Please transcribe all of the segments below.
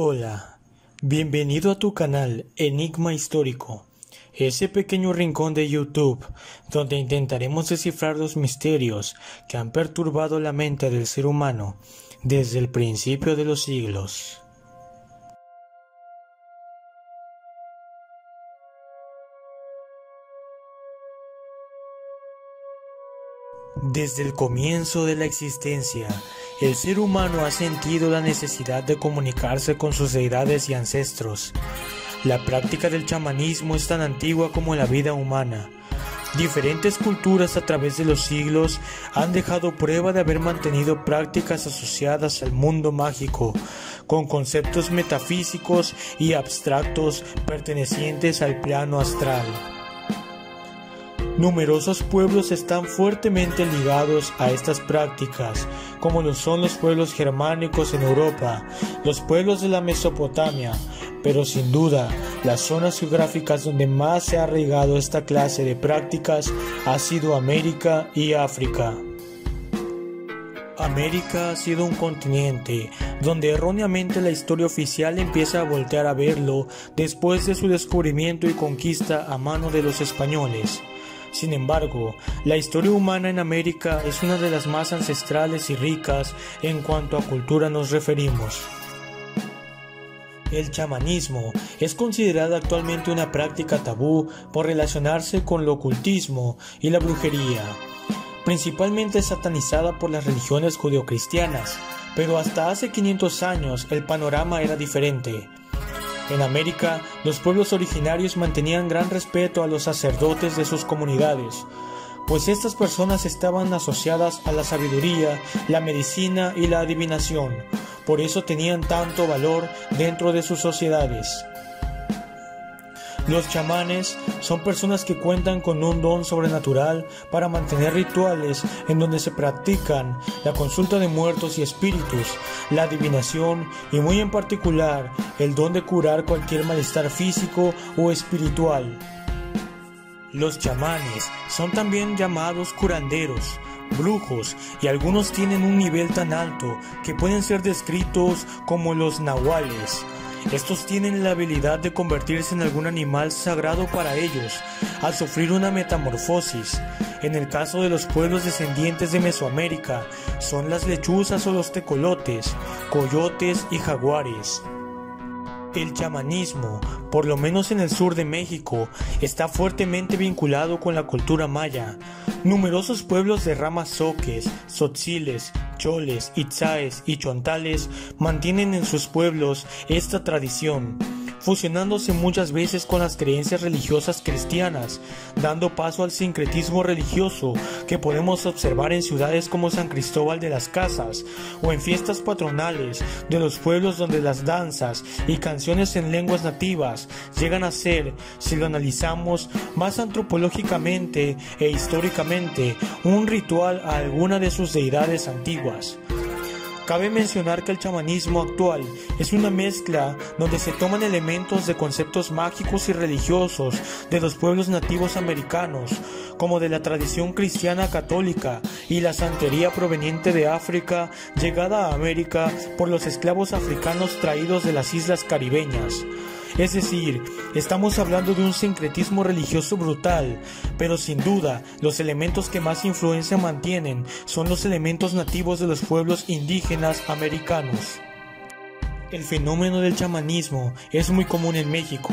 Hola, bienvenido a tu canal Enigma Histórico, ese pequeño rincón de YouTube donde intentaremos descifrar los misterios que han perturbado la mente del ser humano desde el principio de los siglos. Desde el comienzo de la existencia, el ser humano ha sentido la necesidad de comunicarse con sus deidades y ancestros. La práctica del chamanismo es tan antigua como la vida humana. Diferentes culturas a través de los siglos han dejado prueba de haber mantenido prácticas asociadas al mundo mágico, con conceptos metafísicos y abstractos pertenecientes al plano astral. Numerosos pueblos están fuertemente ligados a estas prácticas, como lo son los pueblos germánicos en Europa, los pueblos de la Mesopotamia, pero sin duda, las zonas geográficas donde más se ha arraigado esta clase de prácticas ha sido América y África. América ha sido un continente donde erróneamente la historia oficial empieza a voltear a verlo después de su descubrimiento y conquista a mano de los españoles. Sin embargo, la historia humana en América es una de las más ancestrales y ricas en cuanto a cultura nos referimos. El chamanismo es considerada actualmente una práctica tabú por relacionarse con el ocultismo y la brujería, principalmente satanizada por las religiones judeocristianas, pero hasta hace 500 años el panorama era diferente. En América, los pueblos originarios mantenían gran respeto a los sacerdotes de sus comunidades, pues estas personas estaban asociadas a la sabiduría, la medicina y la adivinación, por eso tenían tanto valor dentro de sus sociedades. Los chamanes son personas que cuentan con un don sobrenatural para mantener rituales en donde se practican la consulta de muertos y espíritus, la adivinación y muy en particular el don de curar cualquier malestar físico o espiritual. Los chamanes son también llamados curanderos, brujos, y algunos tienen un nivel tan alto que pueden ser descritos como los nahuales. Estos tienen la habilidad de convertirse en algún animal sagrado para ellos, al sufrir una metamorfosis. En el caso de los pueblos descendientes de Mesoamérica, son las lechuzas o los tecolotes, coyotes y jaguares. El chamanismo, por lo menos en el sur de México, está fuertemente vinculado con la cultura maya. Numerosos pueblos de ramas zoques, tzotziles, choles, itzáes y chontales mantienen en sus pueblos esta tradición, fusionándose muchas veces con las creencias religiosas cristianas, dando paso al sincretismo religioso que podemos observar en ciudades como San Cristóbal de las Casas o en fiestas patronales de los pueblos donde las danzas y canciones en lenguas nativas llegan a ser, si lo analizamos más antropológicamente e históricamente, un ritual a alguna de sus deidades antiguas. Cabe mencionar que el chamanismo actual es una mezcla donde se toman elementos de conceptos mágicos y religiosos de los pueblos nativos americanos, como de la tradición cristiana católica y la santería proveniente de África, llegada a América por los esclavos africanos traídos de las islas caribeñas. Es decir, estamos hablando de un sincretismo religioso brutal, pero sin duda, los elementos que más influencia mantienen son los elementos nativos de los pueblos indígenas americanos. El fenómeno del chamanismo es muy común en México.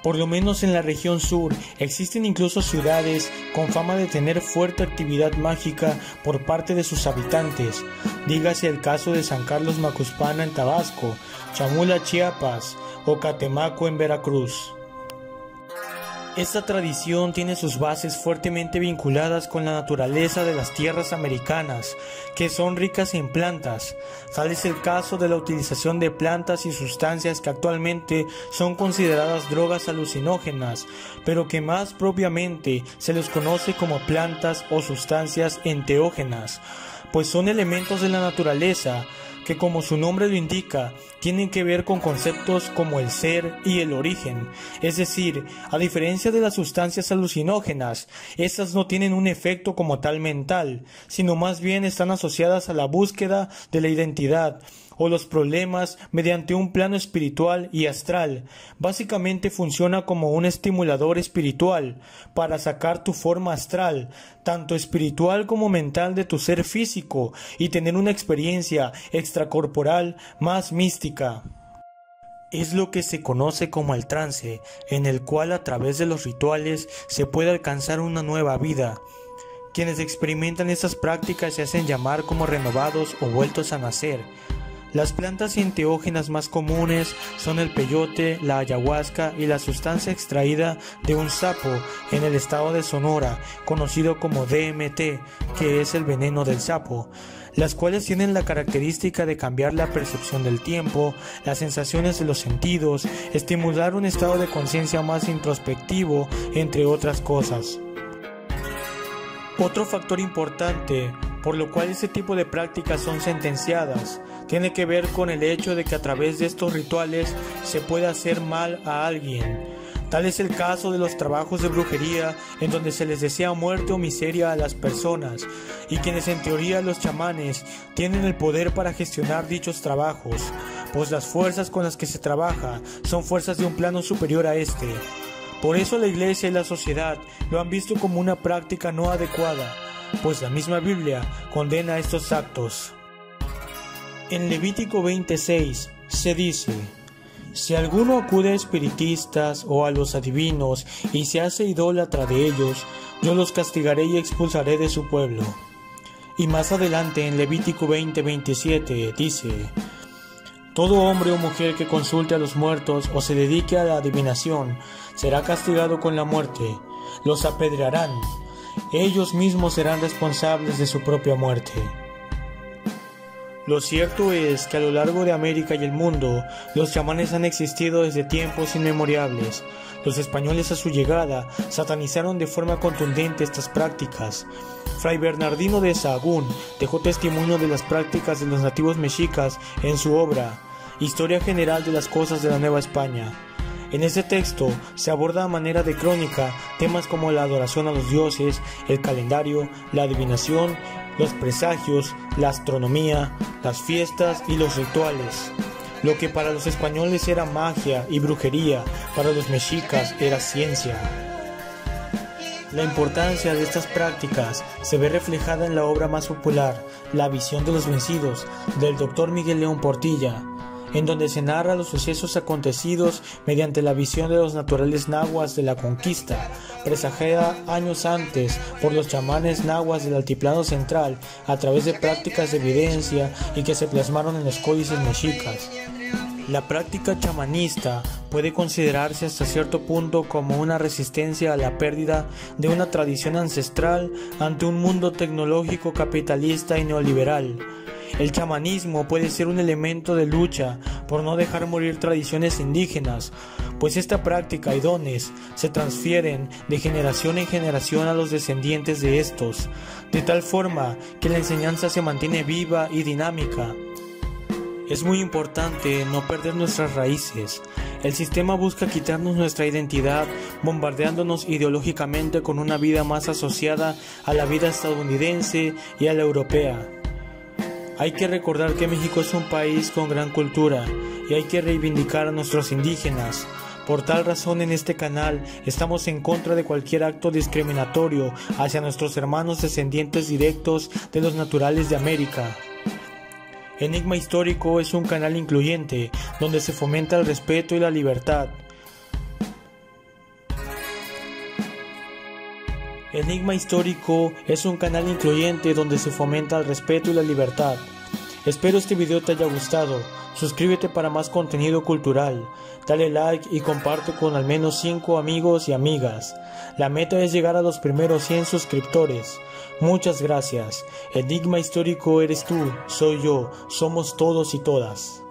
Por lo menos en la región sur, existen incluso ciudades con fama de tener fuerte actividad mágica por parte de sus habitantes. Dígase el caso de San Carlos Macuspana en Tabasco, Chamula, Chiapas, o Catemaco en Veracruz. Esta tradición tiene sus bases fuertemente vinculadas con la naturaleza de las tierras americanas, que son ricas en plantas. Tal es el caso de la utilización de plantas y sustancias que actualmente son consideradas drogas alucinógenas, pero que más propiamente se les conoce como plantas o sustancias enteógenas, pues son elementos de la naturaleza que, como su nombre lo indica, tienen que ver con conceptos como el ser y el origen. Es decir, a diferencia de las sustancias alucinógenas, estas no tienen un efecto como tal mental, sino más bien están asociadas a la búsqueda de la identidad o los problemas mediante un plano espiritual y astral. Básicamente funciona como un estimulador espiritual para sacar tu forma astral, tanto espiritual como mental, de tu ser físico y tener una experiencia extracorporal más mística. Es lo que se conoce como el trance, en el cual a través de los rituales se puede alcanzar una nueva vida. Quienes experimentan estas prácticas se hacen llamar como renovados o vueltos a nacer. Las plantas enteógenas más comunes son el peyote, la ayahuasca y la sustancia extraída de un sapo en el estado de Sonora, conocido como DMT, que es el veneno del sapo, las cuales tienen la característica de cambiar la percepción del tiempo, las sensaciones de los sentidos, estimular un estado de conciencia más introspectivo, entre otras cosas. Otro factor importante por lo cual este tipo de prácticas son sentenciadas tiene que ver con el hecho de que a través de estos rituales se puede hacer mal a alguien. Tal es el caso de los trabajos de brujería, en donde se les desea muerte o miseria a las personas, y quienes en teoría los chamanes tienen el poder para gestionar dichos trabajos, pues las fuerzas con las que se trabaja son fuerzas de un plano superior a este. Por eso la iglesia y la sociedad lo han visto como una práctica no adecuada, pues la misma Biblia condena estos actos. En Levítico 26 se dice: si alguno acude a espiritistas o a los adivinos y se hace idólatra de ellos, yo los castigaré y expulsaré de su pueblo. Y más adelante en Levítico 20:27 dice: todo hombre o mujer que consulte a los muertos o se dedique a la adivinación será castigado con la muerte. Los apedrearán. Ellos mismos serán responsables de su propia muerte. Lo cierto es que a lo largo de América y el mundo, los chamanes han existido desde tiempos inmemoriales. Los españoles a su llegada satanizaron de forma contundente estas prácticas. Fray Bernardino de Sahagún dejó testimonio de las prácticas de los nativos mexicas en su obra Historia General de las Cosas de la Nueva España. En este texto se aborda a manera de crónica temas como la adoración a los dioses, el calendario, la adivinación, los presagios, la astronomía, las fiestas y los rituales. Lo que para los españoles era magia y brujería, para los mexicas era ciencia. La importancia de estas prácticas se ve reflejada en la obra más popular, La visión de los vencidos, del Dr. Miguel León Portilla, en donde se narra los sucesos acontecidos mediante la visión de los naturales nahuas de la conquista, presagiada años antes por los chamanes nahuas del altiplano central a través de prácticas de evidencia y que se plasmaron en los códices mexicas. La práctica chamanista puede considerarse hasta cierto punto como una resistencia a la pérdida de una tradición ancestral ante un mundo tecnológico capitalista y neoliberal. El chamanismo puede ser un elemento de lucha por no dejar morir tradiciones indígenas, pues esta práctica y dones se transfieren de generación en generación a los descendientes de estos, de tal forma que la enseñanza se mantiene viva y dinámica. Es muy importante no perder nuestras raíces. El sistema busca quitarnos nuestra identidad, bombardeándonos ideológicamente con una vida más asociada a la vida estadounidense y a la europea. Hay que recordar que México es un país con gran cultura y hay que reivindicar a nuestros indígenas. Por tal razón, en este canal estamos en contra de cualquier acto discriminatorio hacia nuestros hermanos descendientes directos de los naturales de América. Enigma Histórico es un canal incluyente donde se fomenta el respeto y la libertad. Enigma Histórico es un canal incluyente donde se fomenta el respeto y la libertad. Espero este video te haya gustado. Suscríbete para más contenido cultural. Dale like y comparte con al menos 5 amigos y amigas. La meta es llegar a los primeros 100 suscriptores. Muchas gracias. Enigma Histórico eres tú, soy yo, somos todos y todas.